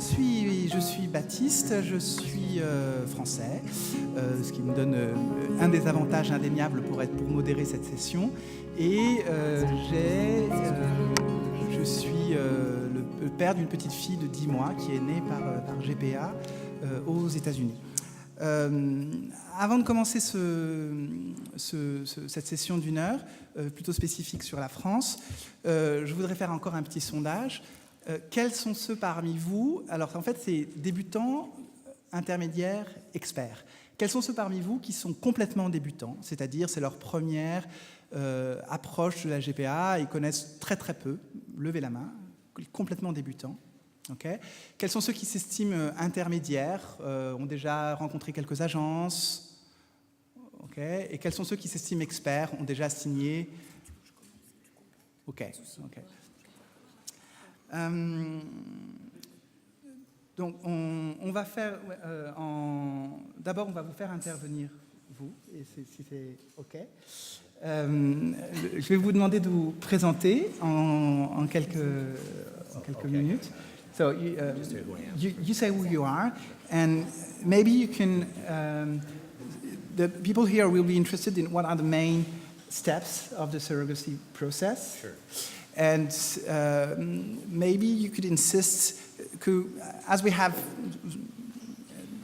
je suis Baptiste, je suis français, ce qui me donne un des avantages indéniables pour modérer cette session. Et je suis le père d'une petite fille de 10 mois qui est née par GPA aux États-Unis. Avant de commencer cette session d'1 heure, plutôt spécifique sur la France, je voudrais faire encore un petit sondage. Quels sont ceux parmi vous, alors en fait c'est débutants, intermédiaires, experts. Quels sont ceux parmi vous qui sont complètement débutants, c'est-à-dire c'est leur première approche de la GPA, ils connaissent très très peu, levez la main, complètement débutants. Okay. Quels sont ceux qui s'estiment intermédiaires, ont déjà rencontré quelques agences, okay. Et quels sont ceux qui s'estiment experts, ont déjà signé. Ok. Donc on va faire d'abord on va vous faire intervenir vous, et si c'est ok. Je vais vous demander de vous présenter en quelques minutes. So you say who you are, and maybe you can. The people here will be interested in what are the main steps of the surrogacy process. Sure. And maybe you could insist, as we have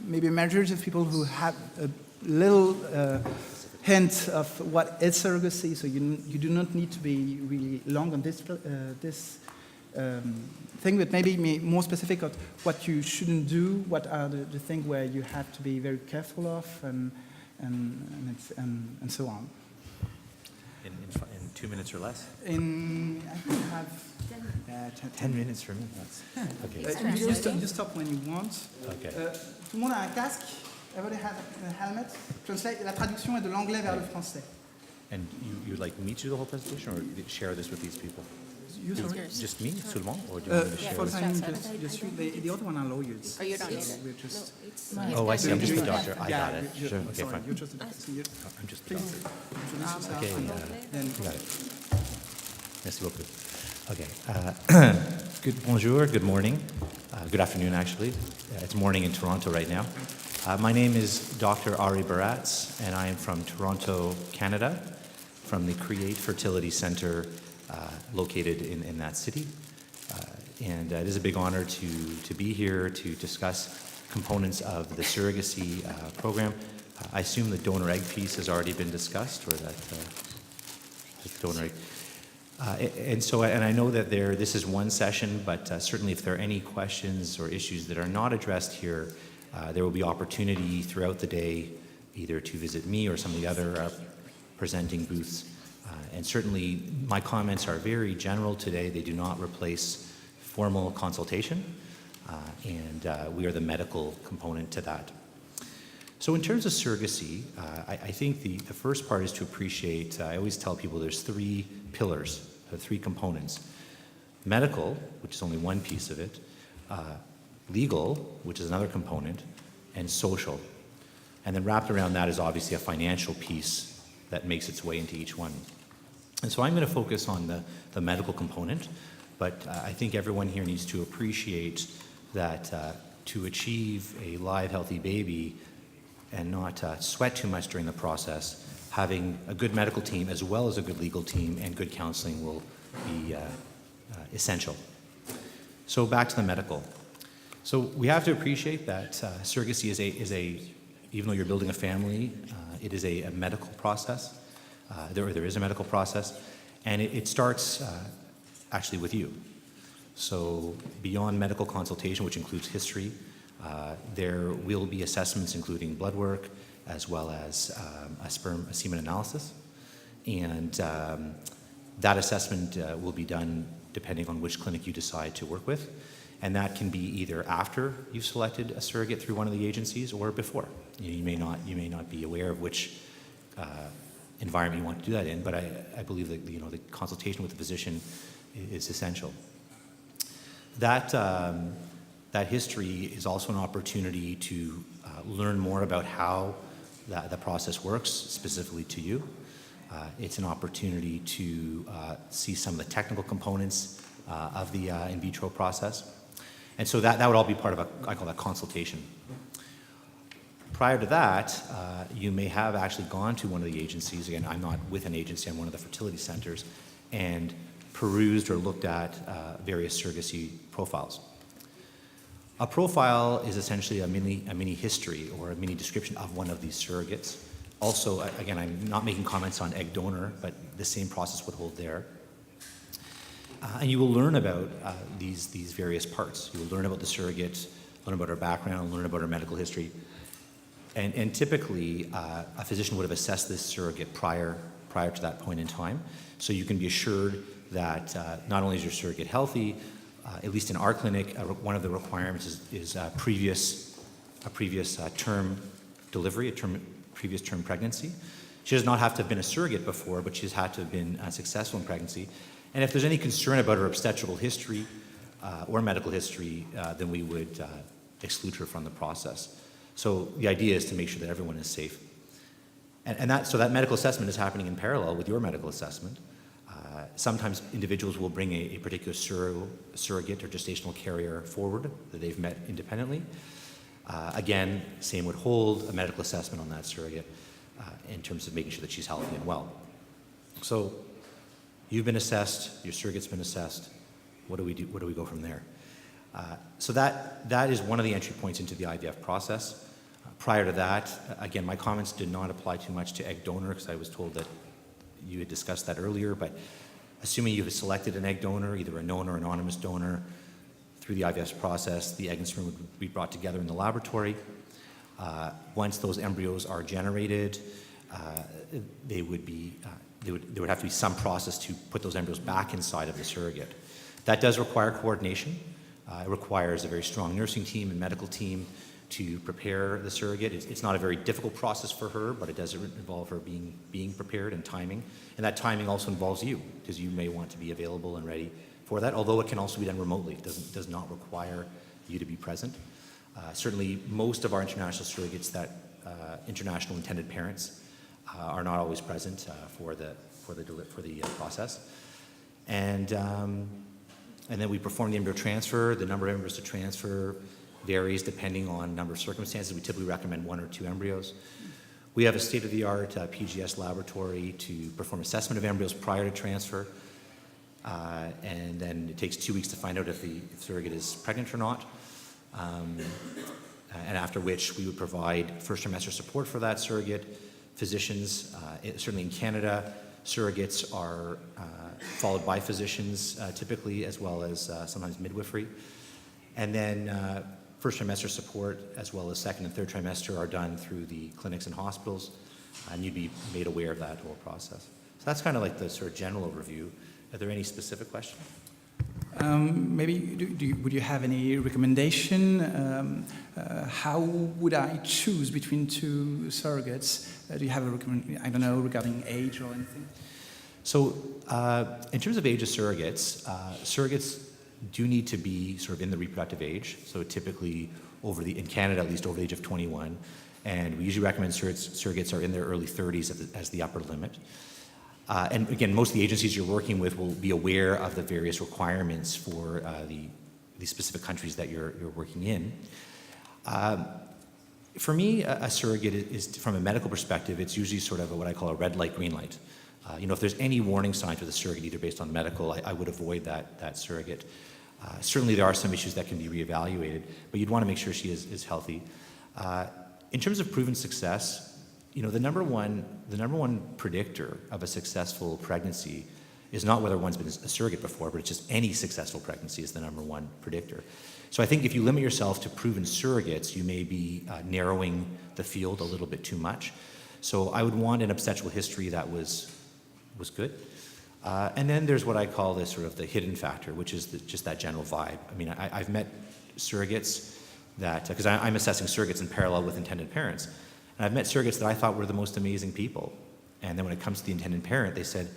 maybe a majority of people who have a little hint of what is surrogacy, so you do not need to be really long on this thing, but maybe more specific of what you shouldn't do, what are the things where you have to be very careful of, and so on. In 2 minutes or less? I could have 10 minutes for me. That's okay. You stop when you want. Okay. Tout le monde a un casque. Everybody has a helmet. La traduction est de l'anglais vers le français. And you'd like me to do the whole presentation, or share this with these people? Just me, seulement, or do you want me to share For this? the time being, just you. The other one are lawyers. Oh, you don't need it. We're just. Oh, I see. I'm just the doctor. I Yeah, got it. you're- Sure. Okay, sorry, fine. you're just a doctor. So I'm just the please doctor. introduce yourself. Okay. Then You got it. Merci beaucoup. Okay. Bonjour. Good morning. Good afternoon, actually. It's morning in Toronto right now. My name is Dr. Ari Baratz, and I am from Toronto, Canada, from the Create Fertility Centre located in that city. And it is a big honor to be here to discuss components of the surrogacy program. I assume the donor egg piece has already been discussed, or that just donor egg. And I know that this is one session, but certainly if there are any questions or issues that are not addressed here, there will be opportunity throughout the day either to visit me or some of the other presenting booths. And certainly my comments are very general today. They do not replace formal consultation, and we are the medical component to that. So in terms of surrogacy, I think the first part is to appreciate, I always tell people there's 3 pillars, 3 components. Medical, which is only one piece of it, legal, which is another component, and social. And then wrapped around that is obviously a financial piece that makes its way into each one. And so I'm going to focus on the medical component, but I think everyone here needs to appreciate that to achieve a live, healthy baby and not sweat too much during the process, having a good medical team as well as a good legal team and good counseling will be essential. So back to the medical. So we have to appreciate that surrogacy is a even though you're building a family, it is a medical process. There is a medical process, and it starts actually with you. So beyond medical consultation, which includes history, there will be assessments including blood work as well as a semen analysis. And that assessment will be done depending on which clinic you decide to work with. And that can be either after you've selected a surrogate through one of the agencies or before. You may not be aware of which environment you want to do that in, but I believe that the consultation with the physician is essential. That history is also an opportunity to learn more about how the process works specifically to you. It's an opportunity to see some of the technical components of the in vitro process. And so that would all be part of I call that consultation. Prior to that, you may have actually gone to one of the agencies. Again, I'm not with an agency, I'm one of the fertility centers, and perused or looked at various surrogacy profiles. A profile is essentially a mini history or a mini description of one of these surrogates. Also, again, I'm not making comments on egg donor, but the same process would hold there. And you will learn about these various parts. You will learn about the surrogate, learn about her background, learn about her medical history. And typically, a physician would have assessed this surrogate prior to that point in time. So you can be assured that not only is your surrogate healthy, at least in our clinic, one of the requirements is a previous term delivery, previous term pregnancy. She does not have to have been a surrogate before, but she's had to have been successful in pregnancy. And if there's any concern about her obstetrical history or medical history, then we would exclude her from the process. So the idea is to make sure that everyone is safe. And that medical assessment is happening in parallel with your medical assessment. Sometimes individuals will bring a particular surrogate or gestational carrier forward that they've met independently. Again, same would hold, a medical assessment on that surrogate in terms of making sure that she's healthy and well. So you've been assessed, your surrogate's been assessed. What do we do? Where do we go from there? So that is one of the entry points into the IVF process. Prior to that, again, my comments did not apply too much to egg donor because I was told that you had discussed that earlier, but assuming you've selected an egg donor, either a known or anonymous donor, through the IVF process, the egg and sperm would be brought together in the laboratory. Once those embryos are generated, there would have to be some process to put those embryos back inside of the surrogate. That does require coordination. It requires a very strong nursing team and medical team to prepare the surrogate. It's not a very difficult process for her, but it does involve her being prepared and timing. And that timing also involves you, because you may want to be available and ready for that, although it can also be done remotely. It does not require you to be present. Certainly, most of our international surrogates that international intended parents are not always present for the process. And then we perform the embryo transfer. The number of embryos to transfer varies depending on number of circumstances. We typically recommend 1 or 2 embryos. We have a state-of-the-art PGS laboratory to perform assessment of embryos prior to transfer. And then it takes 2 weeks to find out if the surrogate is pregnant or not. And after which we would provide first trimester support for that surrogate. Physicians, certainly in Canada, surrogates are followed by physicians typically, as well as sometimes midwifery. And then first trimester support, as well as second and third trimester, are done through the clinics and hospitals, and you'd be made aware of that whole process. So that's kind of like the sort of general overview. Are there any specific questions? Maybe would you have any recommendation? How would I choose between 2 surrogates? Do you have a recommendation, I don't know, regarding age or anything? So in terms of age of surrogates, surrogates do need to be sort of in the reproductive age. So typically in Canada, at least over the age of 21. And we usually recommend surrogates are in their early 30s as the upper limit. And again, most of the agencies you're working with will be aware of the various requirements for the specific countries that you're working in. For me, a surrogate is, from a medical perspective, it's usually sort of what I call a red light, green light. If there's any warning signs with a surrogate, either based on medical, I would avoid that surrogate. Certainly there are some issues that can be reevaluated, but you'd want to make sure she is healthy. In terms of proven success, the number one predictor of a successful pregnancy is not whether one's been a surrogate before, but it's just any successful pregnancy is the number one predictor. So I think if you limit yourself to proven surrogates, you may be narrowing the field a little bit too much. So I would want an obstetrical history that was good. And then there's what I call this sort of the hidden factor, which is just that general vibe. I mean, I've met surrogates that, because I'm assessing surrogates in parallel with intended parents, and I've met surrogates that I thought were the most amazing people. And then when it comes to the intended parent, they said,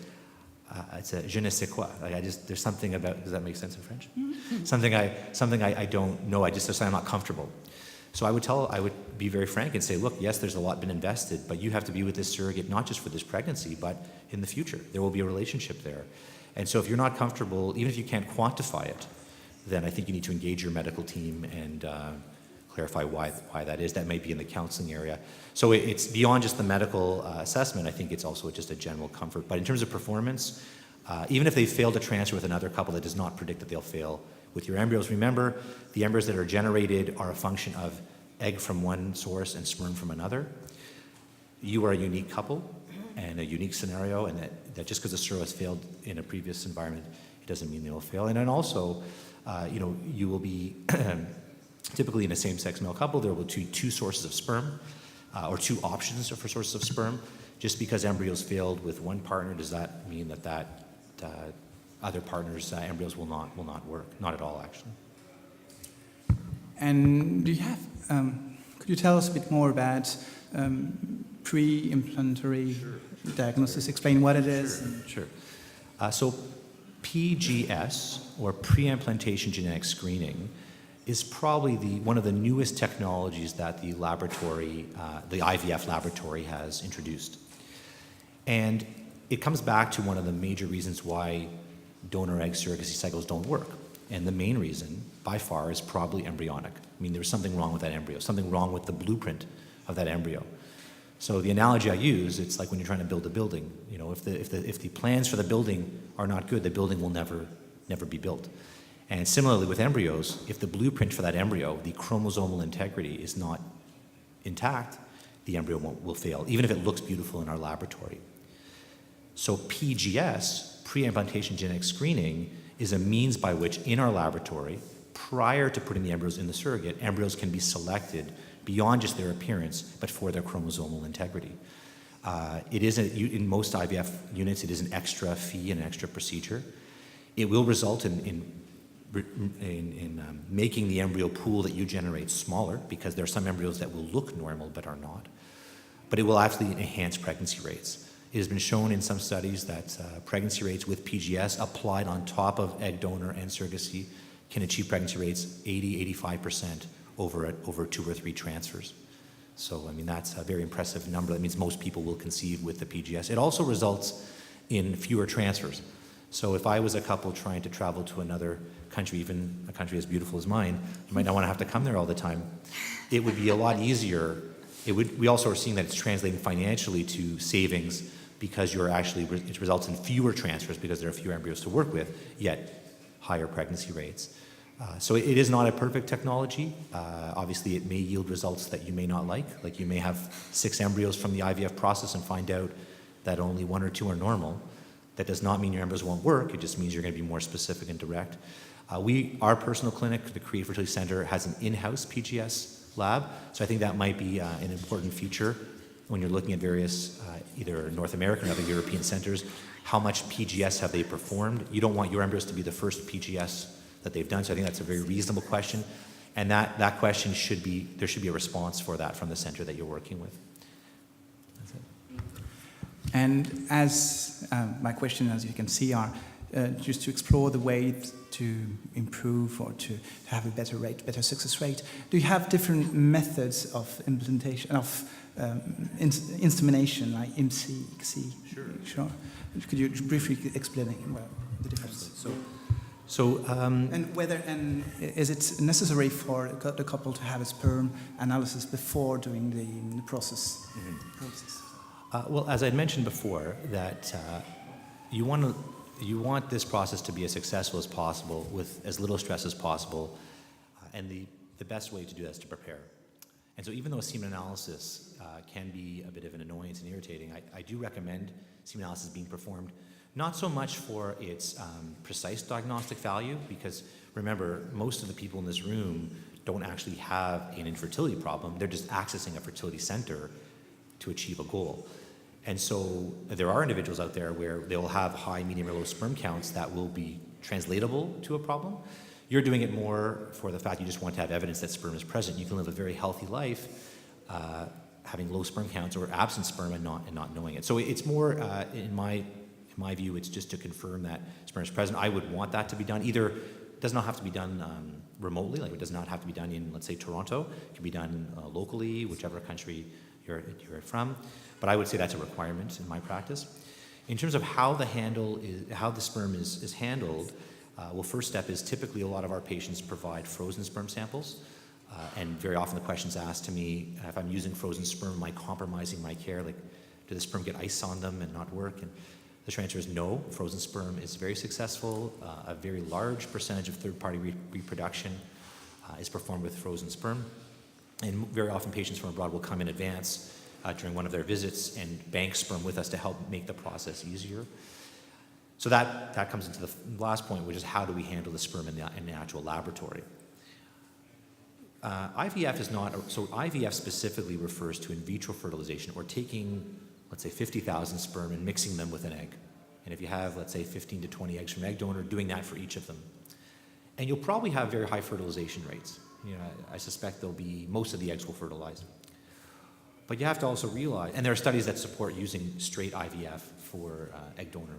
it's a je ne sais quoi. Like there's something about, does that make sense in French? Mm-hmm. Something I don't know, I'm not comfortable. So I would be very frank and say, look, yes, there's a lot been invested, but you have to be with this surrogate not just for this pregnancy, but in the future. There will be a relationship there. And so if you're not comfortable, even if you can't quantify it, then I think you need to engage your medical team and clarify why that is. That might be in the counseling area. So it's beyond just the medical assessment. I think it's also just a general comfort. But in terms of performance, even if they fail to transfer with another couple, that does not predict that they'll fail with your embryos. Remember, the embryos that are generated are a function of egg from one source and sperm from another. You are a unique couple and a unique scenario, and that just because a sero has failed in a previous environment, it doesn't mean they will fail. And then also, you will be typically in a same-sex male couple, there will be two sources of sperm, or two options for sources of sperm. Just because embryos failed with one partner, does that mean that other partners' embryos will not work? Not at all, actually. And do you have? Could you tell us a bit more about pre-implantary diagnosis? Explain what it is. Sure. So PGS, or pre-implantation genetic screening, is probably one of the newest technologies that the laboratory, the IVF laboratory, has introduced. And it comes back to one of the major reasons why donor egg surrogacy cycles don't work. And the main reason, by far, is probably embryonic. I mean, there's something wrong with that embryo, something wrong with the blueprint of that embryo. So the analogy I use, it's like when you're trying to build a building. You know, if the plans for the building are not good, the building will never be built. And similarly with embryos, if the blueprint for that embryo, the chromosomal integrity, is not intact, the embryo will fail, even if it looks beautiful in our laboratory. So PGS, pre-implantation genetic screening, is a means by which in our laboratory, prior to putting the embryos in the surrogate, embryos can be selected beyond just their appearance, but for their chromosomal integrity. It is in most IVF units, it is an extra fee and an extra procedure. It will result in making the embryo pool that you generate smaller, because there are some embryos that will look normal but are not. But it will actually enhance pregnancy rates. It has been shown in some studies that pregnancy rates with PGS applied on top of egg donor and surrogacy can achieve pregnancy rates 80-85% over 2 or 3 transfers. So, I mean, that's a very impressive number. That means most people will conceive with the PGS. It also results in fewer transfers. So if I was a couple trying to travel to another country, even a country as beautiful as mine, you might not want to have to come there all the time. It would be a lot easier. We also are seeing that it's translating financially to savings, because it results in fewer transfers because there are fewer embryos to work with, yet higher pregnancy rates. So it is not a perfect technology. Obviously, it may yield results that you may not like. Like, you may have 6 embryos from the IVF process and find out that only 1 or 2 are normal. That does not mean your embryos won't work. It just means you're going to be more specific and direct. Our personal clinic, the Create Fertility Center, has an in-house PGS lab. So I think that might be an important feature when you're looking at various either North American or other European centers. How much PGS have they performed? You don't want your embryos to be the first PGS that they've done. So I think that's a very reasonable question. And that question there should be a response for that from the center that you're working with. That's it. And as my question, as you can see, are just to explore the way to improve or to have a better success rate. Do you have different methods of implementation, of insemination, like IMSI, ICSI? Sure. Could you briefly explain the difference? And is it necessary for the couple to have a sperm analysis before doing the process? Mm-hmm. Well, as I'd mentioned before, that you want this process to be as successful as possible with as little stress as possible, and the best way to do that is to prepare. And so even though semen analysis can be a bit of an annoyance and irritating, I do recommend semen analysis being performed, not so much for its precise diagnostic value, because remember, most of the people in this room don't actually have an infertility problem. They're just accessing a fertility center to achieve a goal. And so there are individuals out there where they'll have high, medium, or low sperm counts that will be translatable to a problem. You're doing it more for the fact you just want to have evidence that sperm is present. You can live a very healthy life having low sperm counts or absent sperm and not knowing it. So it's more, in my view, it's just to confirm that sperm is present. I would want that to be done. Either it does not have to be done remotely, like it does not have to be done in, let's say, Toronto. It can be done locally, whichever country you're from. But I would say that's a requirement in my practice. In terms of how the sperm is handled, Well, first step is typically a lot of our patients provide frozen sperm samples. And very often the question's asked to me, if I'm using frozen sperm, am I compromising my care? Like, do the sperm get ice on them and not work? And the short answer is no. Frozen sperm is very successful. A very large percentage of third-party reproduction is performed with frozen sperm. And very often patients from abroad will come in advance during one of their visits and bank sperm with us to help make the process easier. So that comes into the last point, which is how do we handle the sperm in the actual laboratory? IVF is not, so IVF specifically refers to in vitro fertilization, or taking, let's say, 50,000 sperm and mixing them with an egg. And if you have, let's say, 15 to 20 eggs from an egg donor, doing that for each of them. And you'll probably have very high fertilization rates. You know, I suspect most of the eggs will fertilize. But you have to also realize, and there are studies that support using straight IVF for egg donor.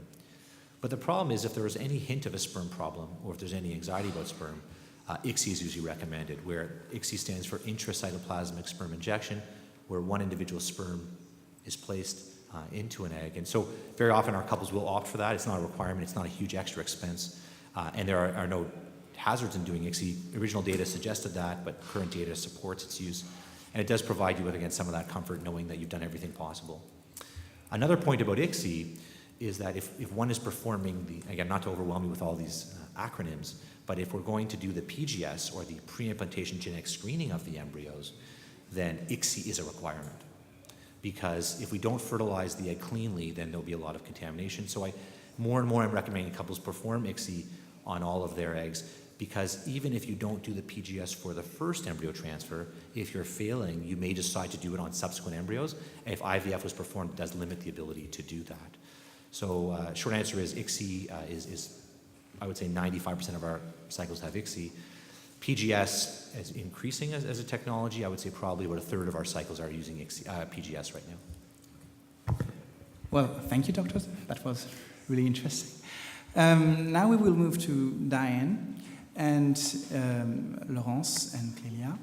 But the problem is if there is any hint of a sperm problem, or if there's any anxiety about sperm, ICSI is usually recommended, where ICSI stands for intracytoplasmic sperm injection, where one individual sperm is placed into an egg. And so very often our couples will opt for that. It's not a requirement. It's not a huge extra expense. And there are no hazards in doing ICSI. Original data suggested that, but current data supports its use. And it does provide you with, again, some of that comfort knowing that you've done everything possible. Another point about ICSI is that if one is performing again, not to overwhelm you with all these acronyms, but if we're going to do the PGS, or the pre-implantation genetic screening of the embryos, then ICSI is a requirement. Because if we don't fertilize the egg cleanly, then there'll be a lot of contamination. So more and more I'm recommending couples perform ICSI on all of their eggs, because even if you don't do the PGS for the first embryo transfer, if you're failing, you may decide to do it on subsequent embryos. And if IVF was performed, it does limit the ability to do that. So short answer is ICSI is I would say 95% of our cycles have ICSI. PGS is increasing as a technology. I would say probably about a third of our cycles are using PGS right now. Well, thank you, doctors. That was really interesting. Now we will move to Diane and Laurence and Clélia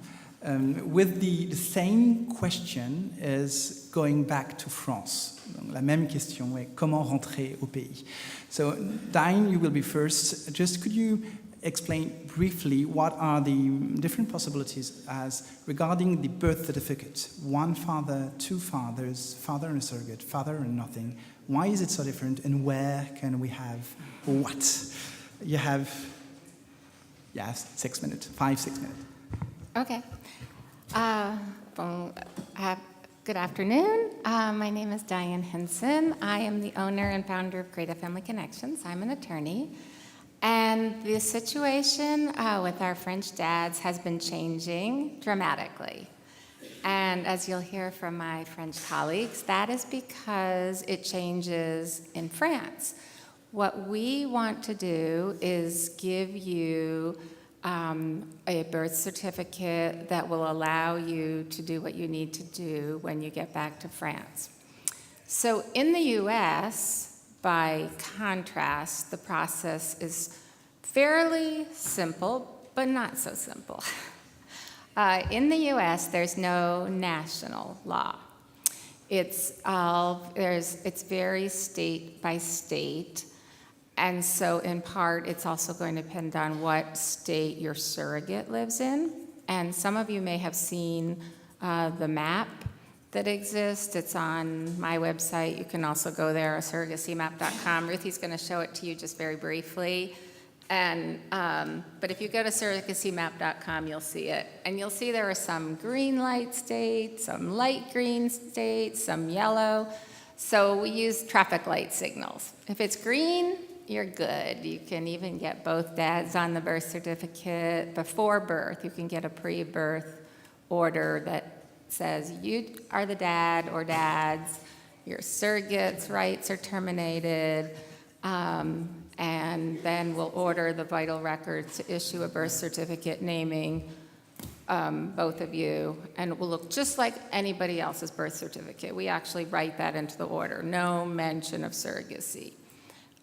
with the same question as going back to France. La même question, comment rentrer au pays? So, Diane, you will be first. Just could you explain briefly what are the different possibilities as regarding the birth certificate? One father, two fathers, father and a surrogate, father and nothing. Why is it so different, and where can we have what? You have, 6 minutes, 5-6 minutes. Okay. Good afternoon. My name is Diane Henson. I am the owner and founder of Greater Family Connections. I'm an attorney. And the situation with our French dads has been changing dramatically. And as you'll hear from my French colleagues, that is because it changes in France. What we want to do is give you a birth certificate that will allow you to do what you need to do when you get back to France. So in the US, by contrast, the process is fairly simple, but not so simple. In the US, there's no national law. It's very state by state. And so in part, it's also going to depend on what state your surrogate lives in. And some of you may have seen the map that exists. It's on my website. You can also go there, surrogacy-map.com. Ruthie's going to show it to you just very briefly. And but if you go to surrogacy-map.com, you'll see it. And you'll see there are some green light states, some light green states, some yellow. So we use traffic light signals. If it's green, you're good. You can even get both dads on the birth certificate before birth. You can get a pre-birth order that says you are the dad or dads, your surrogate's rights are terminated, and then we'll order the vital records to issue a birth certificate naming both of you, and it will look just like anybody else's birth certificate. We actually write that into the order, no mention of surrogacy.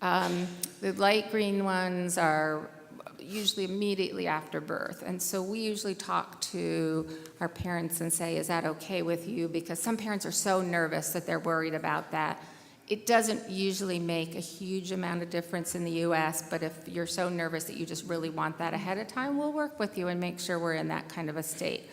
The light green ones are usually immediately after birth, and so we usually talk to our parents and say, is that okay with you? Because some parents are so nervous that they're worried about that. It doesn't usually make a huge amount of difference in the US, but if you're so nervous that you just really want that ahead of time, we'll work with you and make sure we're in that kind of a state.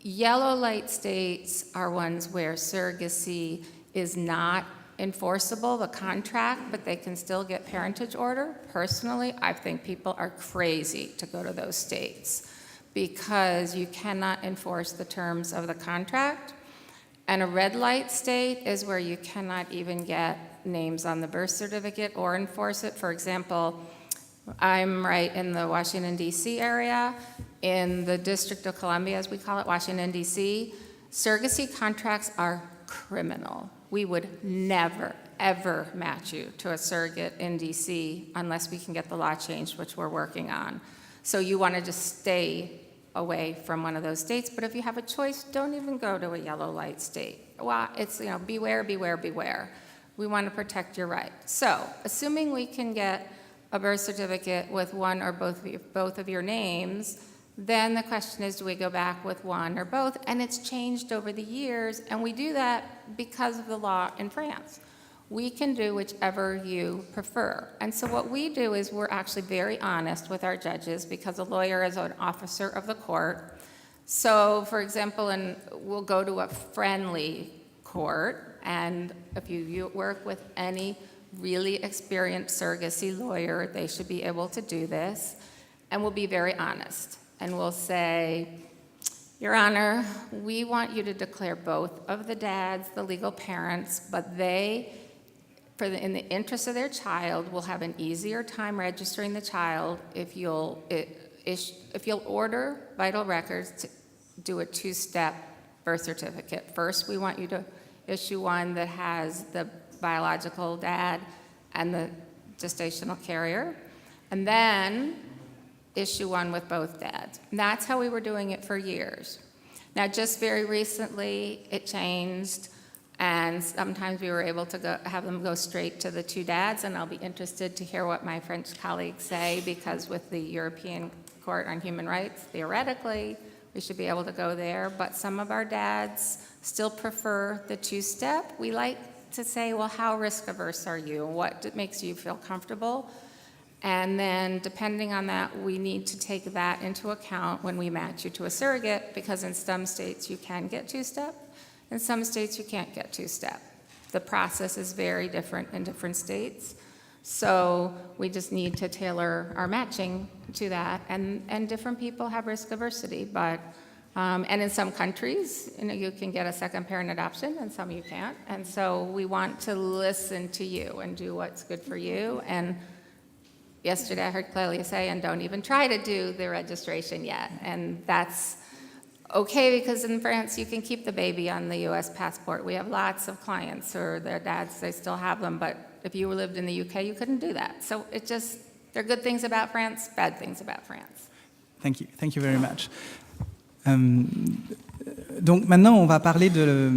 Yellow light states are ones where surrogacy is not enforceable, the contract, but they can still get parentage order. Personally, I think people are crazy to go to those states because you cannot enforce the terms of the contract. And a red light state is where you cannot even get names on the birth certificate or enforce it. For example, I'm right in the Washington, D.C. area. In the District of Columbia, as we call it, Washington, D.C., surrogacy contracts are criminal. We would never, ever match you to a surrogate in D.C. unless we can get the law changed, which we're working on. So you want to just stay away from one of those states, but if you have a choice, don't even go to a yellow light state. Well, it's, beware, beware, beware. We want to protect your right. So, assuming we can get a birth certificate with one or both of your names, then the question is, do we go back with one or both? And it's changed over the years, and we do that because of the law in France. We can do whichever you prefer. And so what we do is we're actually very honest with our judges because a lawyer is an officer of the court. So, for example, we'll go to a friendly court, and if you work with any really experienced surrogacy lawyer, they should be able to do this, and we'll be very honest. And we'll say, Your Honor, we want you to declare both of the dads the legal parents, but they, in the interest of their child, will have an easier time registering the child if you'll order vital records to do a two-step birth certificate. First, we want you to issue one that has the biological dad and the gestational carrier, and then issue one with both dads. And that's how we were doing it for years. Now, just very recently, it changed, and sometimes we were able to have them go straight to the two dads, and I'll be interested to hear what my French colleagues say, because with the European Court on Human Rights, theoretically, we should be able to go there, but some of our dads still prefer the two-step. We like to say, well, how risk-averse are you? What makes you feel comfortable? And then, depending on that, we need to take that into account when we match you to a surrogate, because in some states you can get two-step, in some states you can't get two-step. The process is very different in different states, so we just need to tailor our matching to that, and different people have risk aversity, but and in some countries, you can get a second parent adoption, and some you can't, and so we want to listen to you and do what's good for you. And yesterday I heard Clelia say, and don't even try to do the registration yet. And that's okay, because in France you can keep the baby on the US passport. We have lots of clients who their dads, they still have them, but if you lived in the UK, you couldn't do that. So there are good things about France, bad things about France. Thank you very much. Donc maintenant, on va parler de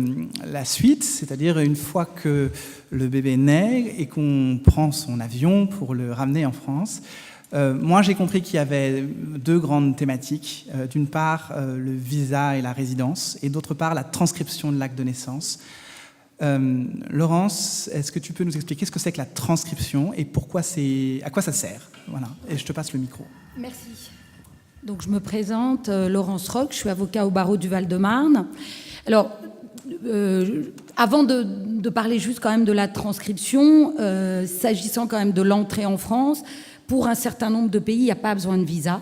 la suite, c'est-à-dire une fois que le bébé naît et qu'on prend son avion pour le ramener en France. Moi, j'ai compris qu'il y avait deux grandes thématiques. D'une part, le visa et la résidence, et d'autre part, la transcription de l'acte de naissance. Laurence, est-ce que tu peux nous expliquer ce que c'est que la transcription et à quoi ça sert? Voilà. Et je te passe le micro. Merci. Donc, je me présente, Laurence Roch, je suis avocat au barreau du Val-de-Marne. Alors, avant de parler juste quand même de la transcription, s'agissant quand même de l'entrée en France, pour un certain nombre de pays, il n'y a pas besoin de visa,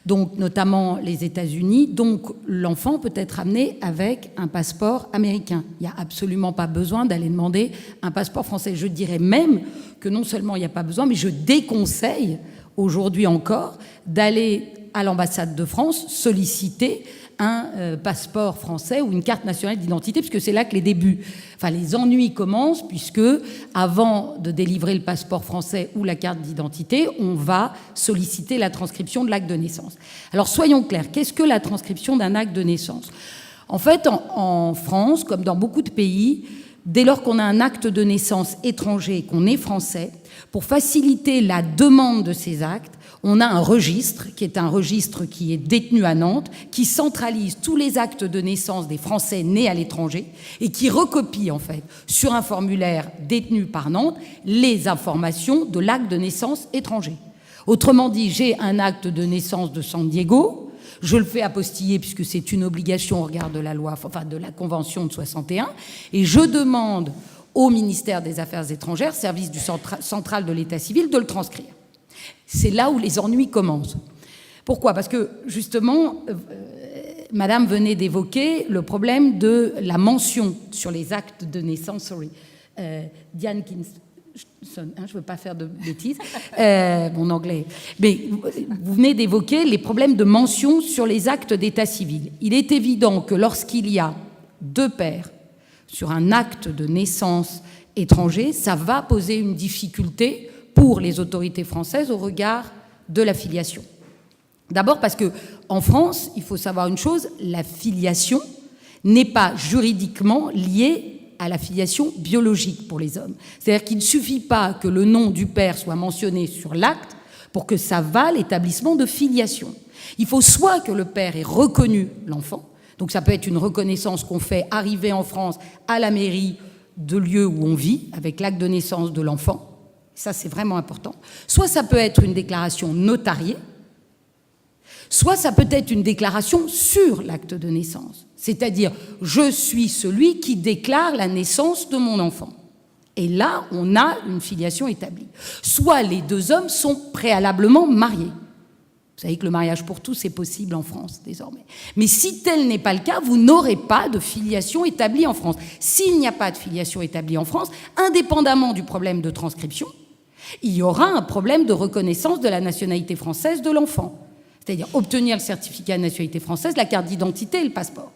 donc notamment les États-Unis. Donc, l'enfant peut être amené avec un passeport américain. Il n'y a absolument pas besoin d'aller demander un passeport français. Je dirais même que non seulement il n'y a pas besoin, mais je déconseille aujourd'hui encore d'aller à l'ambassade de France solliciter un passeport français ou une carte nationale d'identité, puisque c'est là que les ennuis commencent, puisque avant de délivrer le passeport français ou la carte d'identité, on va solliciter la transcription de l'acte de naissance. Alors soyons clairs, qu'est-ce que la transcription d'un acte de naissance? En fait, en France, comme dans beaucoup de pays, dès lors qu'on a un acte de naissance étranger et qu'on est français, pour faciliter la demande de ces actes, On a un registre qui est détenu à Nantes, qui centralise tous les actes de naissance des Français nés à l'étranger et qui recopie en fait sur un formulaire détenu par Nantes les informations de l'acte de naissance étranger. Autrement dit, j'ai un acte de naissance de San Diego, je le fais apostiller puisque c'est une obligation au regard de la loi, enfin de la Convention de 61, et je demande au ministère des Affaires étrangères, service central de l'état civil, de le transcrire. C'est là où les ennuis commencent. Pourquoi ? Parce que, justement, Madame venait d'évoquer le problème de la mention sur les actes de naissance. Diane Kingston, je ne veux pas faire de bêtises, mon anglais. Mais vous venez d'évoquer les problèmes de mention sur les actes d'état civil. Il est évident que lorsqu'il y a deux pères sur un acte de naissance étranger, ça va poser une difficulté pour les autorités françaises au regard de la filiation. D'abord parce qu'en France, il faut savoir une chose, la filiation n'est pas juridiquement liée à la filiation biologique pour les hommes. C'est-à-dire qu'il ne suffit pas que le nom du père soit mentionné sur l'acte pour que ça vale l'établissement de filiation. Il faut soit que le père ait reconnu l'enfant, donc ça peut être une reconnaissance qu'on fait arriver en France à la mairie de lieu où on vit, avec l'acte de naissance de l'enfant. Ça, c'est vraiment important. Soit ça peut être une déclaration notariée, soit ça peut être une déclaration sur l'acte de naissance. C'est-à-dire, je suis celui qui déclare la naissance de mon enfant. Et là, on a une filiation établie. Soit les deux hommes sont préalablement mariés. Vous savez que le mariage pour tous est possible en France, désormais. Mais si tel n'est pas le cas, vous n'aurez pas de filiation établie en France. S'il n'y a pas de filiation établie en France, indépendamment du problème de transcription, il y aura un problème de reconnaissance de la nationalité française de l'enfant. C'est-à-dire obtenir le certificat de nationalité française, la carte d'identité et le passeport.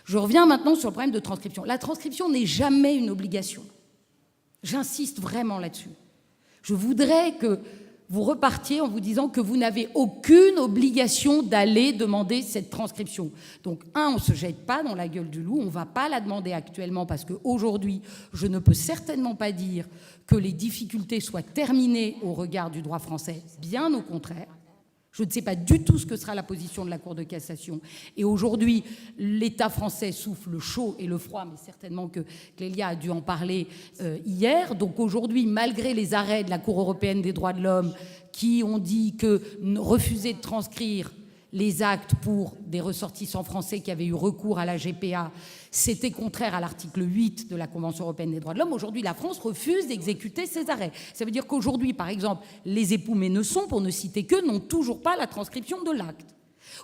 Je reviens maintenant sur le problème de transcription. La transcription n'est jamais une obligation. J'insiste vraiment là-dessus. Je voudrais que vous repartiez en vous disant que vous n'avez aucune obligation d'aller demander cette transcription. Donc, on ne se jette pas dans la gueule du loup, on ne va pas la demander actuellement parce qu'aujourd'hui, je ne peux certainement pas dire que les difficultés soient terminées au regard du droit français, bien au contraire. Je ne sais pas du tout ce que sera la position de la Cour de cassation. Et aujourd'hui, l'État français souffle le chaud et le froid, mais certainement que Clélia a dû en parler hier. Donc aujourd'hui, malgré les arrêts de la Cour européenne des droits de l'homme qui ont dit que refuser de transcrire les actes pour des ressortissants français qui avaient eu recours à la GPA, c'était contraire à l'article 8 de la Convention européenne des droits de l'homme. Aujourd'hui, la France refuse d'exécuter ces arrêts. Ça veut dire qu'aujourd'hui, par exemple, les époux Ménesson, pour ne citer qu'eux, n'ont toujours pas la transcription de l'acte.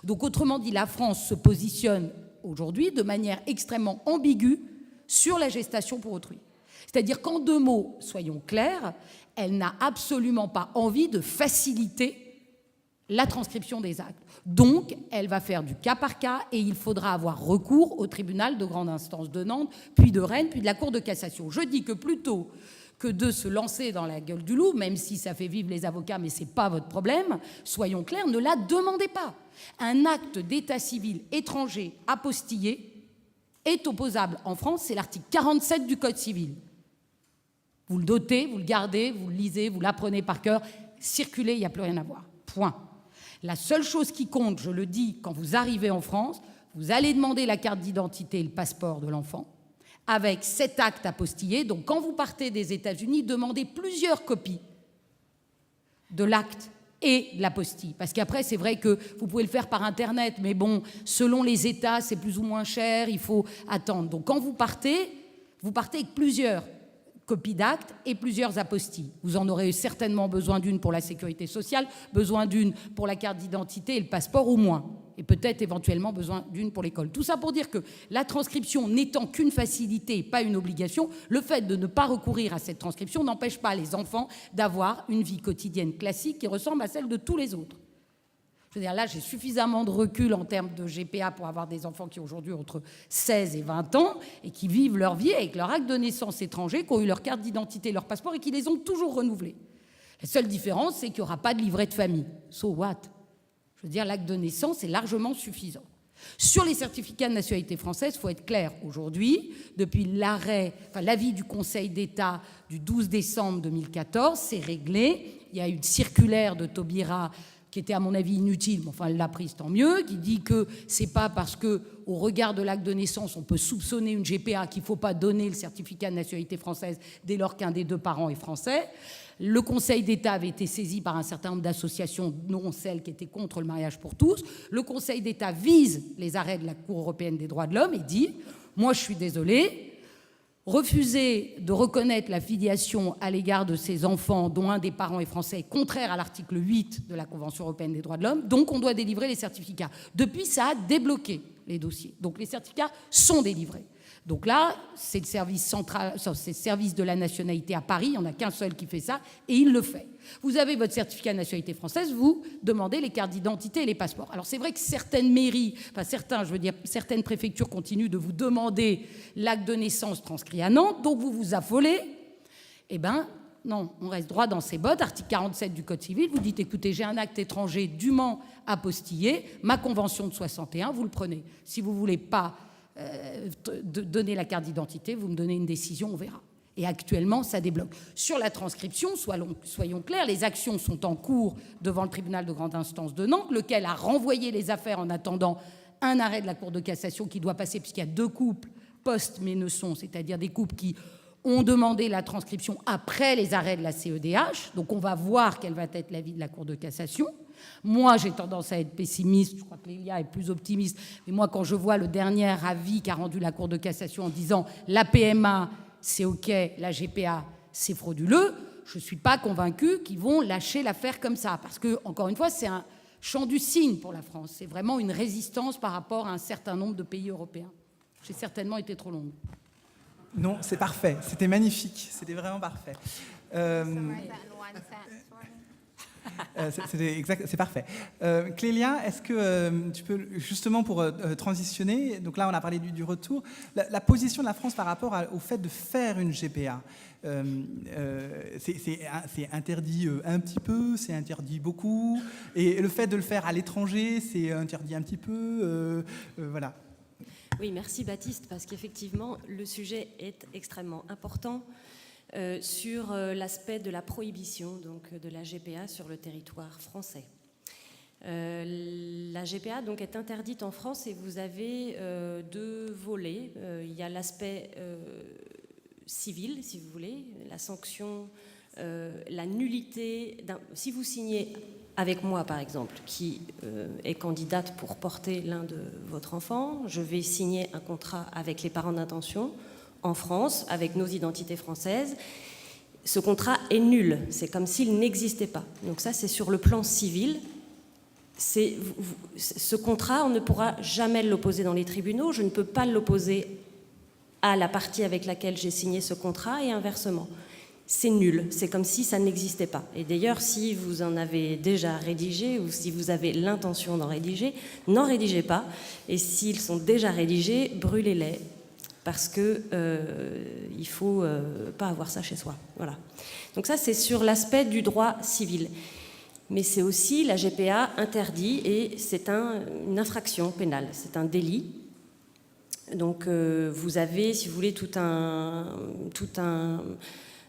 Donc, autrement dit, la France se positionne aujourd'hui de manière extrêmement ambiguë sur la gestation pour autrui. C'est-à-dire qu'en deux mots, soyons clairs, elle n'a absolument pas envie de faciliter la transcription des actes. Donc, elle va faire du cas par cas et il faudra avoir recours au tribunal de grande instance de Nantes, puis de Rennes, puis de la Cour de cassation. Je dis que plutôt que de se lancer dans la gueule du loup, même si ça fait vivre les avocats, mais ce n'est pas votre problème, soyons clairs, ne la demandez pas. Un acte d'état civil étranger apostillé est opposable en France, c'est l'article 47 du Code civil. Vous le dotez, vous le gardez, vous le lisez, vous l'apprenez par cœur, circulez, il n'y a plus rien à voir. Point. La seule chose qui compte, je le dis, quand vous arrivez en France, vous allez demander la carte d'identité et le passeport de l'enfant avec cet acte apostillé. Donc, quand vous partez des États-Unis, demandez plusieurs copies de l'acte et de l'apostille. Parce qu'après, c'est vrai que vous pouvez le faire par Internet, mais bon, selon les États, c'est plus ou moins cher, il faut attendre. Donc, quand vous partez avec plusieurs copies d'actes et plusieurs apostilles. Vous en aurez certainement besoin d'une pour la sécurité sociale, besoin d'une pour la carte d'identité et le passeport au moins, et peut-être éventuellement besoin d'une pour l'école. Tout ça pour dire que la transcription n'étant qu'une facilité et pas une obligation, le fait de ne pas recourir à cette transcription n'empêche pas les enfants d'avoir une vie quotidienne classique qui ressemble à celle de tous les autres. Je veux dire, là, j'ai suffisamment de recul en termes de GPA pour avoir des enfants qui aujourd'hui ont entre 16 et 20 ans et qui vivent leur vie avec leur acte de naissance étranger, qui ont eu leur carte d'identité, leur passeport et qui les ont toujours renouvelés. La seule différence, c'est qu'il n'y aura pas de livret de famille. So what ? Je veux dire, l'acte de naissance est largement suffisant. Sur les certificats de nationalité française, il faut être clair, aujourd'hui, depuis l'avis du Conseil d'État du 12 décembre 2014, c'est réglé. Il y a une circulaire de Taubira qui était à mon avis inutile, mais enfin elle l'a prise, tant mieux, qui dit que c'est pas parce que au regard de l'acte de naissance on peut soupçonner une GPA qu'il ne faut pas donner le certificat de nationalité française dès lors qu'un des deux parents est français. Le Conseil d'État avait été saisi par un certain nombre d'associations, dont celles qui étaient contre le mariage pour tous. Le Conseil d'État vise les arrêts de la Cour européenne des droits de l'homme et dit « Moi, je suis désolé, refuser de reconnaître la filiation à l'égard de ces enfants dont un des parents est français est contraire à l'article 8 de la Convention européenne des droits de l'homme, donc on doit délivrer les certificats. » Depuis, ça a débloqué les dossiers. Donc les certificats sont délivrés. Donc là, c'est le service central, c'est le service de la nationalité à Paris, il n'y en a qu'un seul qui fait ça, et il le fait. Vous avez votre certificat de nationalité française, vous demandez les cartes d'identité et les passeports. Alors c'est vrai que certaines mairies, enfin certaines préfectures continuent de vous demander l'acte de naissance transcrit à Nantes, donc vous vous affolez. Eh bien, non, on reste droit dans ses bottes. Article 47 du Code civil, vous dites, écoutez, j'ai un acte étranger dûment apostillé, ma convention de 61, vous le prenez. Si vous ne voulez pas donner la carte d'identité, vous me donnez une décision, on verra. Et actuellement, ça débloque. Sur la transcription, soyons clairs, les actions sont en cours devant le tribunal de grande instance de Nantes, lequel a renvoyé les affaires en attendant un arrêt de la Cour de cassation qui doit passer, puisqu'il y a 2 couples post-Ménesson, c'est-à-dire des couples qui ont demandé la transcription après les arrêts de la CEDH. Donc on va voir quel va être l'avis de la Cour de cassation. Moi, j'ai tendance à être pessimiste, je crois que Lélia est plus optimiste, mais moi, quand je vois le dernier avis qu'a rendu la Cour de cassation en disant la PMA, c'est OK, la GPA, c'est frauduleux, je ne suis pas convaincue qu'ils vont lâcher l'affaire comme ça, parce que, encore une fois, c'est un chant du cygne pour la France, c'est vraiment une résistance par rapport à un certain nombre de pays européens. J'ai certainement été trop longue. Non, c'est parfait, c'était magnifique, c'était vraiment parfait. C'est parfait. Clélia, est-ce que tu peux, justement pour transitionner, donc là on a parlé du retour, la position de la France par rapport au fait de faire une GPA, c'est interdit un petit peu, c'est interdit beaucoup, et le fait de le faire à l'étranger, c'est interdit un petit peu, voilà. Oui, merci Baptiste, parce qu'effectivement, le sujet est extrêmement important sur l'aspect de la prohibition donc, de la GPA sur le territoire français. La GPA donc, est interdite en France et vous avez 2 volets. Il y a l'aspect civil, si vous voulez, la sanction, la nullité. Si vous signez avec moi, par exemple, qui est candidate pour porter l'un de votre enfant, je vais signer un contrat avec les parents d'intention en France, avec nos identités françaises. Ce contrat est nul, c'est comme s'il n'existait pas. Donc ça, c'est sur le plan civil. Ce contrat, on ne pourra jamais l'opposer dans les tribunaux. Je ne peux pas l'opposer à la partie avec laquelle j'ai signé ce contrat et inversement. C'est nul, c'est comme si ça n'existait pas. Et d'ailleurs, si vous en avez déjà rédigé ou si vous avez l'intention d'en rédiger, n'en rédigez pas. Et s'ils sont déjà rédigés, brûlez-les. Parce qu'il ne faut pas avoir ça chez soi. Voilà. Donc ça, c'est sur l'aspect du droit civil. Mais c'est aussi, la GPA interdit, et c'est une infraction pénale, c'est un délit. Donc vous avez, si vous voulez,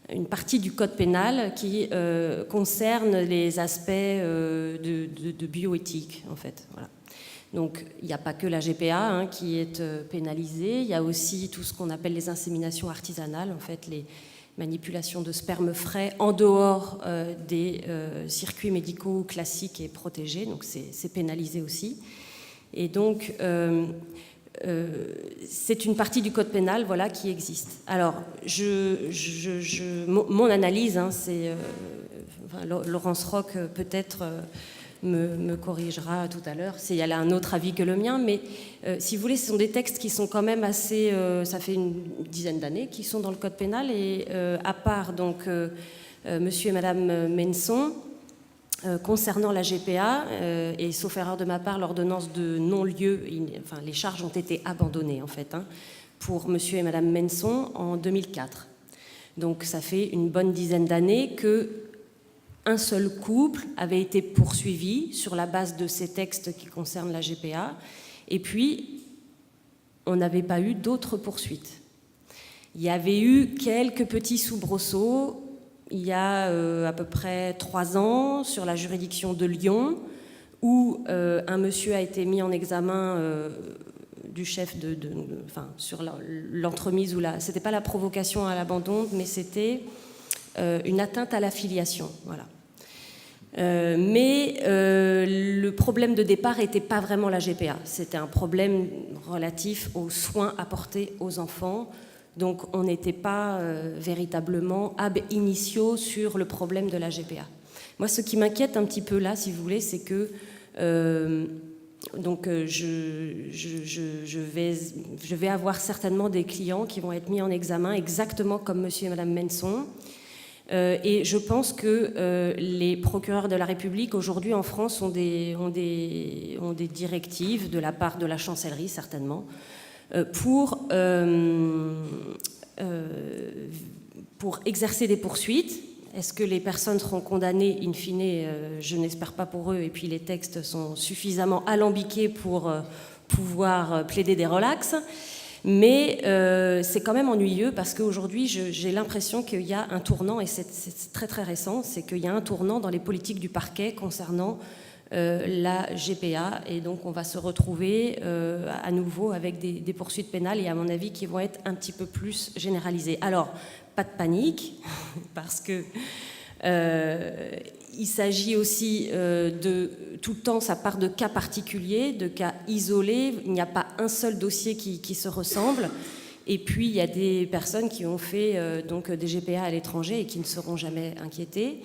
une partie du code pénal qui concerne les aspects de bioéthique, en fait. Voilà. Donc, il n'y a pas que la GPA qui est pénalisée, il y a aussi tout ce qu'on appelle les inséminations artisanales, en fait, les manipulations de sperme frais en dehors des circuits médicaux classiques et protégés, donc c'est pénalisé aussi. Et donc, c'est une partie du code pénal voilà, qui existe. Alors, mon analyse, c'est... Laurence Roch, peut-être... me corrigera tout à l'heure si elle a un autre avis que le mien, mais si vous voulez, ce sont des textes qui sont quand même assez... ça fait une dizaine d'années qu'ils sont dans le code pénal, et à part donc monsieur et madame Menson, concernant la GPA, et sauf erreur de ma part, l'ordonnance de non-lieu, les charges ont été abandonnées en fait, pour monsieur et madame Menson en 2004. Donc ça fait une bonne dizaine d'années que un seul couple avait été poursuivi sur la base de ces textes qui concernent la GPA, Et puis, on n'avait pas eu d'autres poursuites. Il y avait eu quelques petits soubresauts il y a à peu près 3 ans sur la juridiction de Lyon, où un monsieur a été mis en examen du chef sur l'entremise, c'était pas la provocation à l'abandon, mais c'était une atteinte à la filiation. Voilà. Mais le problème de départ n'était pas vraiment la GPA, c'était un problème relatif aux soins apportés aux enfants. Donc on n'était pas véritablement ab initio sur le problème de la GPA. Moi, ce qui m'inquiète un petit peu là, si vous voulez, c'est que je vais avoir certainement des clients qui vont être mis en examen exactement comme monsieur et madame Menson. Et je pense que les procureurs de la République aujourd'hui en France ont des directives de la part de la chancellerie certainement pour exercer des poursuites. Est-ce que les personnes seront condamnées in fine? Je n'espère pas pour eux, et puis les textes sont suffisamment alambiqués pour pouvoir plaider des relax. Mais c'est quand même ennuyeux parce qu'aujourd'hui, j'ai l'impression qu'il y a un tournant, et c'est très très récent, c'est qu'il y a un tournant dans les politiques du parquet concernant la GPA, et donc on va se retrouver à nouveau avec des poursuites pénales, et à mon avis qui vont être un petit peu plus généralisées. Alors, pas de panique, parce que il s'agit aussi tout le temps, ça part de cas particuliers, de cas isolés. Il n'y a pas un seul dossier qui se ressemble. Et puis, il y a des personnes qui ont fait donc, des GPA à l'étranger et qui ne seront jamais inquiétées.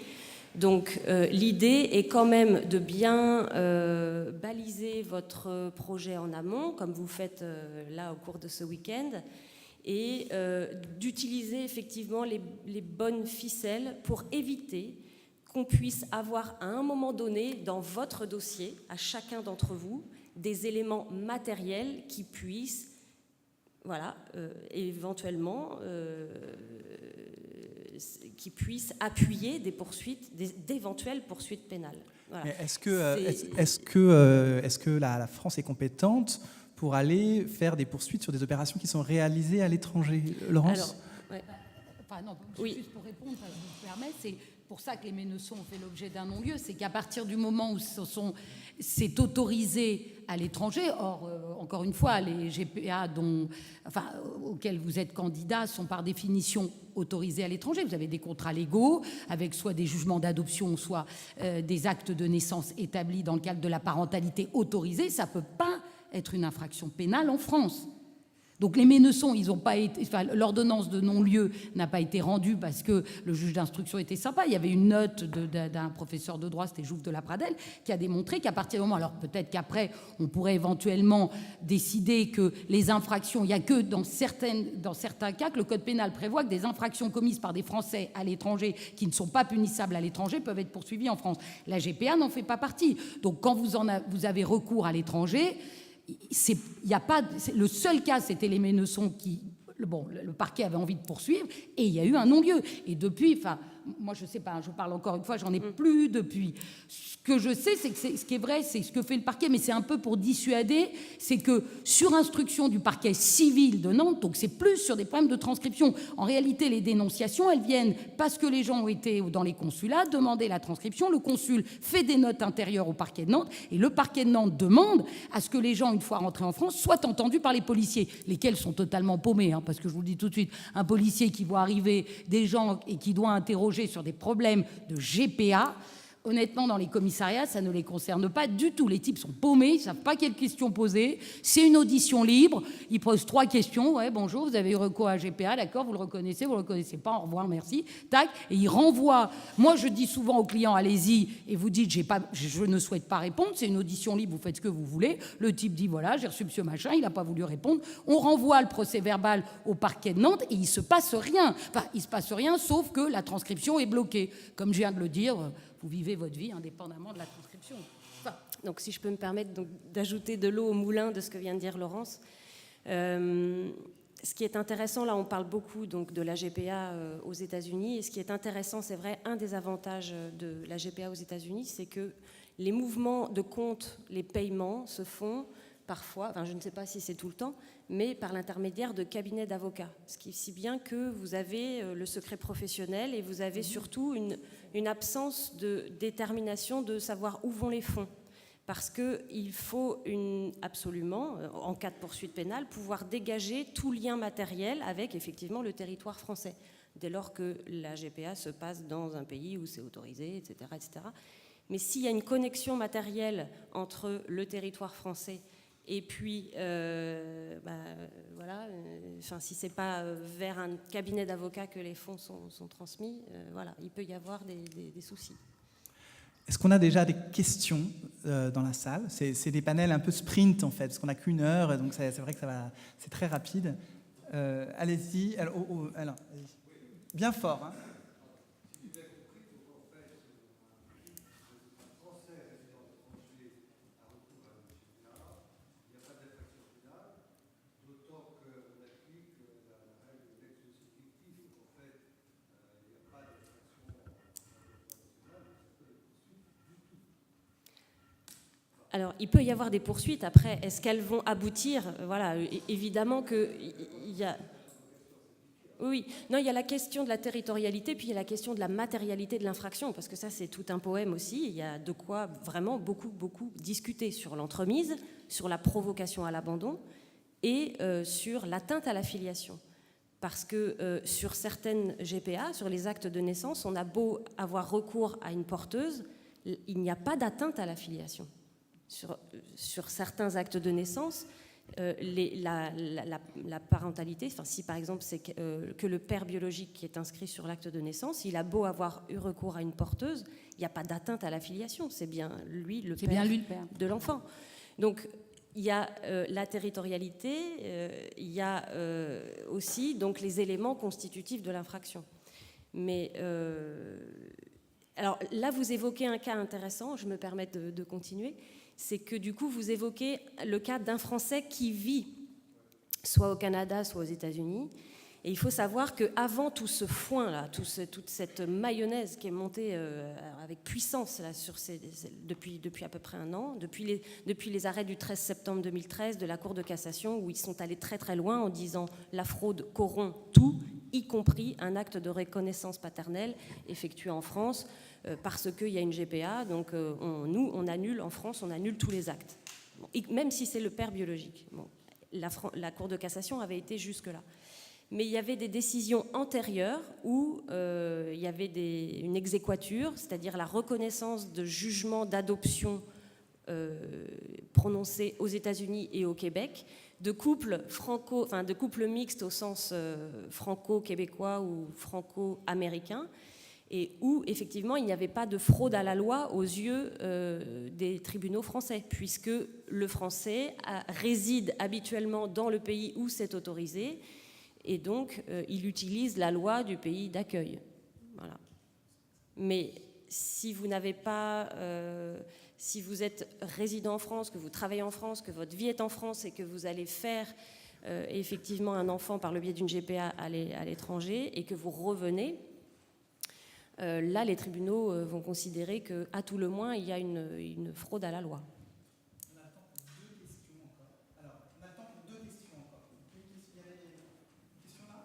Donc, l'idée est quand même de bien baliser votre projet en amont, comme vous faites là au cours de ce week-end, et d'utiliser effectivement les bonnes ficelles pour éviter qu'on puisse avoir à un moment donné dans votre dossier, à chacun d'entre vous, des éléments matériels qui puissent, éventuellement, qui puissent appuyer des poursuites, d'éventuelles poursuites pénales. Voilà. Est-ce que la France est compétente pour aller faire des poursuites sur des opérations qui sont réalisées à l'étranger, Laurence? Juste pour répondre, ça vous permet, c'est pour ça que les médecaux ont fait l'objet d'un non-lieu, c'est qu'à partir du moment où c'est autorisé à l'étranger, or, encore une fois, les GPA auxquels vous êtes candidat sont par définition autorisés à l'étranger. Vous avez des contrats légaux avec soit des jugements d'adoption, soit des actes de naissance établis dans le cadre de la parentalité autorisée. Ça ne peut pas être une infraction pénale en France. Donc les médecaux, ils ont pas été, l'ordonnance de non-lieu n'a pas été rendue parce que le juge d'instruction était sympa. Il y avait une note d'un professeur de droit, c'était Jouve de la Pradelle, qui a démontré qu'à partir du moment, alors peut-être qu'après on pourrait éventuellement décider que les infractions, il n'y a que dans certains cas que le code pénal prévoit que des infractions commises par des Français à l'étranger qui ne sont pas punissables à l'étranger peuvent être poursuivies en France. La GPA n'en fait pas partie. Donc quand vous avez recours à l'étranger, le seul cas, c'était les médecaux qui... le parquet avait envie de poursuivre et il y a eu un non-lieu. Et depuis, moi je sais pas, je parle encore une fois, j'en ai plus depuis. Ce que je sais, c'est que ce qui est vrai, c'est ce que fait le parquet, mais c'est un peu pour dissuader, c'est que sur instruction du parquet civil de Nantes, donc c'est plus sur des problèmes de transcription. En réalité, les dénonciations, elles viennent parce que les gens ont été dans les consulats, demander la transcription, le consul fait des notes intérieures au parquet de Nantes, et le parquet de Nantes demande à ce que les gens, une fois rentrés en France, soient entendus par les policiers, lesquels sont totalement paumés, parce que je vous le dis tout de suite, un policier qui voit arriver des gens et qui doit interroger sur des problèmes de GPA, honnêtement, dans les commissariats, ça ne les concerne pas du tout. Les types sont paumés, ils ne savent pas quelles questions poser. C'est une audition libre. Ils posent 3 questions. Ouais, bonjour, vous avez eu recours à GPA, d'accord, vous le reconnaissez, vous ne le reconnaissez pas, au revoir, merci. Tac, et ils renvoient. Moi, je dis souvent aux clients, allez-y, et vous dites, je ne souhaite pas répondre, c'est une audition libre, vous faites ce que vous voulez. Le type dit, voilà, j'ai reçu monsieur machin, il n'a pas voulu répondre. On renvoie le procès verbal au parquet de Nantes et il ne se passe rien. Enfin, il ne se passe rien, sauf que la transcription est bloquée. Comme je viens de le dire, vous vivez votre vie indépendamment de la transcription. Donc, si je peux me permettre d'ajouter de l'eau au moulin de ce que vient de dire Laurence, ce qui est intéressant, là, on parle beaucoup donc, de la GPA aux États-Unis, et ce qui est intéressant, c'est vrai, un des avantages de la GPA aux États-Unis, c'est que les mouvements de compte, les paiements se font parfois, enfin je ne sais pas si c'est tout le temps, mais par l'intermédiaire de cabinets d'avocats. Ce qui est si bien que vous avez le secret professionnel et vous avez surtout une absence de détermination de savoir où vont les fonds. Parce qu'il faut absolument, en cas de poursuite pénale, pouvoir dégager tout lien matériel avec effectivement le territoire français, dès lors que la GPA se passe dans un pays où c'est autorisé, etc., etc. Mais s'il y a une connexion matérielle entre le territoire français et puis, si ce n'est pas vers un cabinet d'avocats que les fonds sont transmis, il peut y avoir des soucis. Est-ce qu'on a déjà des questions dans la salle? C'est des panels un peu sprint en fait, parce qu'on n'a qu'1 heure, donc c'est vrai que c'est très rapide. Allez-y. Alors, allez-y. Bien fort. Hein. Alors, il peut y avoir des poursuites. Après, est-ce qu'elles vont aboutir? Voilà, évidemment qu'il y a... Oui, non, il y a la question de la territorialité, puis il y a la question de la matérialité de l'infraction, parce que ça, c'est tout un poème aussi. Il y a de quoi vraiment beaucoup discuter sur l'entremise, sur la provocation à l'abandon et sur l'atteinte à la filiation. Parce que sur certaines GPA, sur les actes de naissance, on a beau avoir recours à une porteuse, il n'y a pas d'atteinte à la filiation. Sur certains actes de naissance, la parentalité, si par exemple c'est que le père biologique qui est inscrit sur l'acte de naissance, il a beau avoir eu recours à une porteuse, il n'y a pas d'atteinte à la filiation, c'est bien lui le père de l'enfant. Donc il y a la territorialité, il y a aussi donc, les éléments constitutifs de l'infraction. Mais alors là, vous évoquez un cas intéressant, je me permets de continuer. C'est que du coup, vous évoquez le cas d'un Français qui vit soit au Canada, soit aux États-Unis. Et il faut savoir qu'avant tout ce foin-là, toute cette mayonnaise qui est montée avec puissance là, depuis à peu près 1 an, depuis les arrêts du 13 septembre 2013 de la Cour de cassation, où ils sont allés très très loin en disant la fraude corrompt tout, y compris un acte de reconnaissance paternelle effectué en France, parce qu'il y a une GPA, donc on annule en France, on annule tous les actes, bon, même si c'est le père biologique. Bon, la Cour de cassation avait été jusque-là. Mais il y avait des décisions antérieures où il y avait une exéquature, c'est-à-dire la reconnaissance de jugements d'adoption prononcés aux États-Unis et au Québec, de couples mixtes au sens franco-québécois ou franco-américain, et où effectivement il n'y avait pas de fraude à la loi aux yeux des tribunaux français, puisque le français réside habituellement dans le pays où c'est autorisé, et donc il utilise la loi du pays d'accueil. Voilà. Mais si vous n'avez pas, si vous êtes résident en France, que vous travaillez en France, que votre vie est en France et que vous allez faire effectivement un enfant par le biais d'une GPA à l'étranger et que vous revenez, là, les tribunaux vont considérer qu'à tout le moins, il y a une fraude à la loi. On attend pour 2 questions encore. Alors, on attend pour 2 questions encore. Il y avait une question là?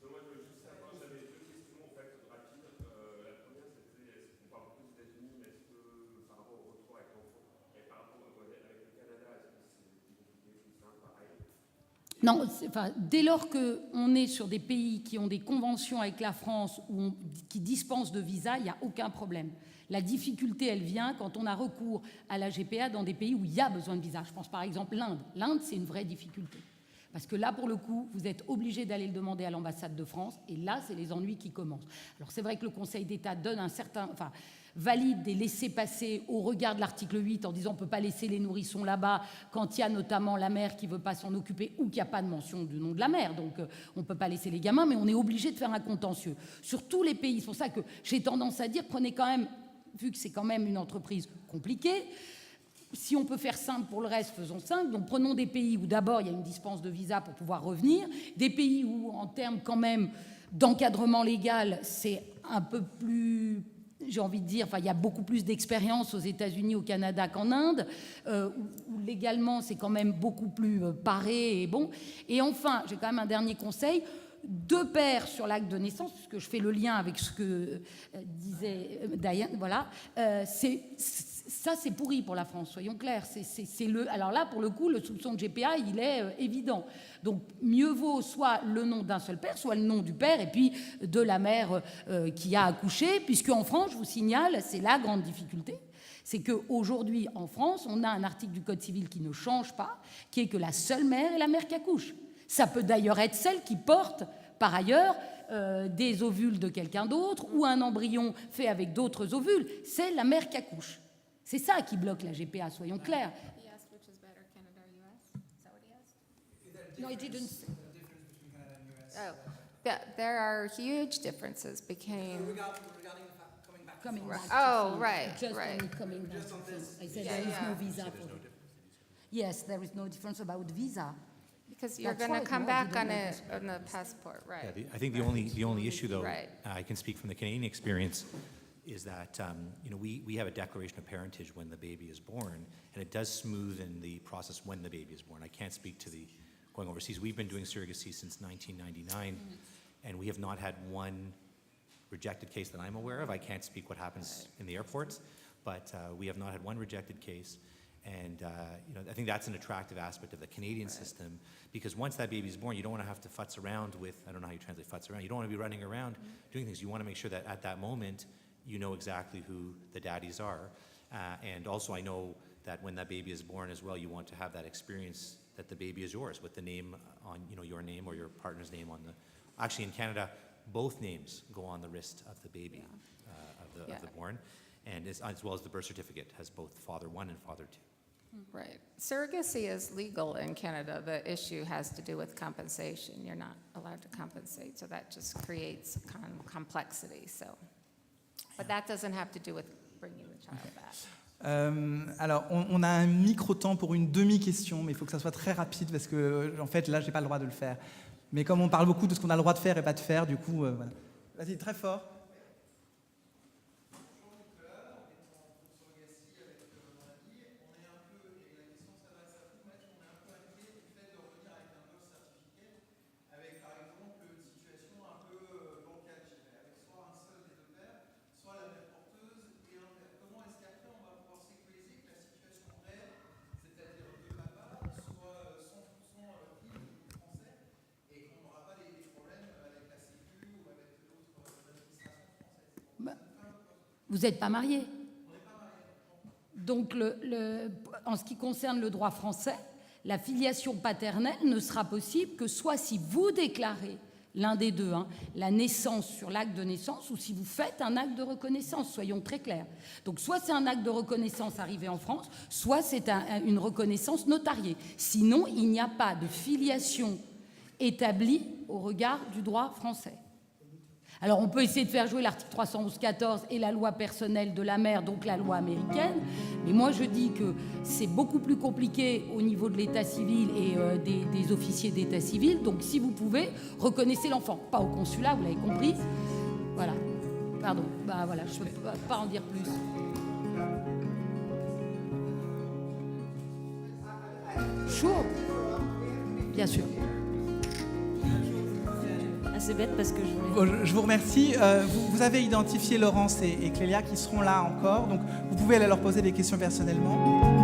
Moi, je veux juste savoir, j'avais 2 questions en fait, rapides. La première, c'était, est-ce qu'on parle beaucoup des États-Unis, mais est-ce que par rapport au retour avec l'enfant, et par rapport avec le Canada, est-ce que c'est plus compliqué, plus simple, pareil? Non, dès lors qu'on est sur des pays qui ont des conventions avec la France ou qui dispensent de visa, il n'y a aucun problème. La difficulté, elle vient quand on a recours à la GPA dans des pays où il y a besoin de visa. Je pense par exemple l'Inde. L'Inde, c'est une vraie difficulté. Parce que là, pour le coup, vous êtes obligé d'aller le demander à l'ambassade de France, et là, c'est les ennuis qui commencent. Alors c'est vrai que le Conseil d'État donne valide des laissez-passer au regard de l'article 8 en disant on ne peut pas laisser les nourrissons là-bas quand il y a notamment la mère qui ne veut pas s'en occuper ou qu'il n'y a pas de mention du nom de la mère. Donc on ne peut pas laisser les gamins, mais on est obligé de faire un contentieux. Sur tous les pays, c'est pour ça que j'ai tendance à dire, prenez quand même, vu que c'est quand même une entreprise compliquée, si on peut faire simple pour le reste, faisons simple. Donc prenons des pays où d'abord il y a une dispense de visa pour pouvoir revenir, des pays où en termes quand même d'encadrement légal, c'est un peu plus j'ai envie de dire, enfin, il y a beaucoup plus d'expérience aux États-Unis, au Canada qu'en Inde, où légalement c'est quand même beaucoup plus paré et bon. Et enfin, j'ai quand même un dernier conseil. 2 pères sur l'acte de naissance, puisque je fais le lien avec ce que disait Diane, voilà, ça c'est pourri pour la France, soyons clairs. Alors là, pour le coup, le soupçon de GPA, il est évident. Donc mieux vaut soit le nom d'un seul père, soit le nom du père, et puis de la mère qui a accouché, puisque en France, je vous signale, c'est la grande difficulté. C'est qu'aujourd'hui, en France, on a un article du Code civil qui ne change pas, qui est que la seule mère est la mère qui accouche. Ça peut d'ailleurs être celle qui porte, par ailleurs, des ovules de quelqu'un d'autre ou un embryon fait avec d'autres ovules. C'est la mère qui accouche. C'est ça qui bloque la GPA, soyons clairs. He asked which is better, Canada or US? Is that what he asked? No, it didn't. Oh, there are huge differences between... Coming back. Oh, right, Just right. only coming back. Just on this. I said Yeah, there is yeah. no visa for it. Yes, there is no difference about visa. Because you're That's going right, to come no, I back didn't on a passport, right? Yeah, I think the only issue, though, Right. I can speak from the Canadian experience, is that we have a declaration of parentage when the baby is born, and it does smoothen the process when the baby is born. I can't speak to the going overseas. We've been doing surrogacy since 1999, and we have not had one rejected case that I'm aware of. I can't speak what happens in the airports, but we have not had one rejected case. And I think that's an attractive aspect of the Canadian system, because once that baby is born, you don't want to have to futz around with, I don't know how you translate futz around, you don't want to be running around doing things. You want to make sure that at that moment, you know exactly who the daddies are. And also I know that when that baby is born as well, you want to have that experience that the baby is yours, with the name on, your name or your partner's name on the, actually in Canada, both names go on the wrist of the baby, of the born, and as well as the birth certificate has both father 1 and father 2. Right. Surrogacy is legal in Canada. The issue has to do with compensation. You're not allowed to compensate, so that just creates complexity. So, but that doesn't have to do with bringing the child back. Alors, on a un micro-temps pour une demi-question, mais il faut que ça soit très rapide parce que, en fait, là, je n'ai pas le droit de le faire. Mais comme on parle beaucoup de ce qu'on a le droit de faire et pas de faire, du coup, voilà. Vas-y, très fort. Vous n'êtes pas marié. Donc, en ce qui concerne le droit français, la filiation paternelle ne sera possible que soit si vous déclarez, l'un des deux, la naissance sur l'acte de naissance, ou si vous faites un acte de reconnaissance, soyons très clairs. Donc, soit c'est un acte de reconnaissance arrivé en France, soit c'est une reconnaissance notariée. Sinon, il n'y a pas de filiation établie au regard du droit français. Alors, on peut essayer de faire jouer l'article 311-14 et la loi personnelle de la mère, donc la loi américaine, mais moi, je dis que c'est beaucoup plus compliqué au niveau de l'état civil et des officiers d'état civil. Donc, si vous pouvez, reconnaissez l'enfant. Pas au consulat, vous l'avez compris. Voilà. Pardon. Bah voilà, je ne peux pas en dire plus. Chaud. Bien sûr. C'est bête parce que je voulais... Bon, je vous remercie. Vous avez identifié Laurence et Clélia qui seront là encore, donc vous pouvez aller leur poser des questions personnellement.